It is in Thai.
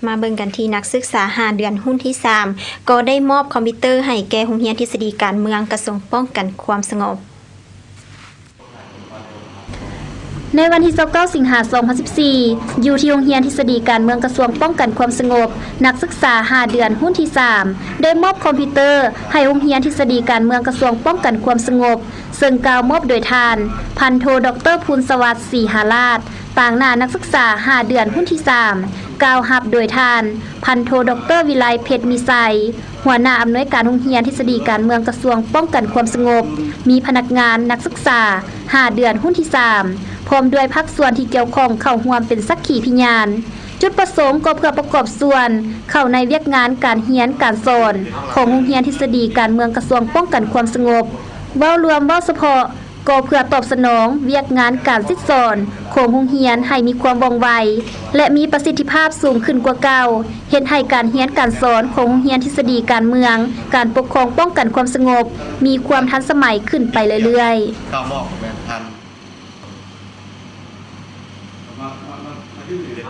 มาเบิ่งกันที่นักศึกษา5เดือนหุ้นที่3ก็ได้มอบคอมพิวเตอร์ให้แก่โรงเรียนทฤษฎีการเมืองกระทรวงป้องกันความสงบในวันที่29สิงหาคม2014อยู่ที่โรงเรียนทฤษฎีการเมืองกระทรวงป้องกันความสงบนักศึกษา5เดือนหุ้นที่3ได้มอบคอมพิวเตอร์ให้โรงเรียนทฤษฎีการเมืองกระทรวงป้องกันความสงบซึ่งกล่าวมอบโดยทานพันโทดร.ภูลสวัสดิ์ศรีหาราชต่างหน้านักศึกษา5เดือนหุ้นที่3กล่าวรับโดยทานพันโทดร.วิไลเพชรมีไซหัวหน้าอำนวยการโรงเรียนทฤษฎีการเมืองกระทรวงป้องกันความสงบมีพนักงานนักศึกษา5เดือนหุ้นที่3พร้อมด้วยภาคส่วนที่เกี่ยวข้องเข้าร่วมเป็นสักขีพยานจุดประสงค์ก็เพื่อประกอบส่วนเข้าในเวียกงานการเรียนการสอนของโรงเรียนทฤษฎีการเมืองกระทรวงป้องกันความสงบเว้ารวมเว้าเฉพาะก็เพื่อตอบสนองเวียกงานการศึกษาของโรงเรียนให้มีความว่องไวและมีประสิทธิภาพสูงขึ้นกว่าเก่าเฮ็ดให้การเรียนการสอนของโรงเรียนทฤษฎีการเมืองการปกครองป้องกันความสงบมีความทันสมัยขึ้นไปเรื่อยๆ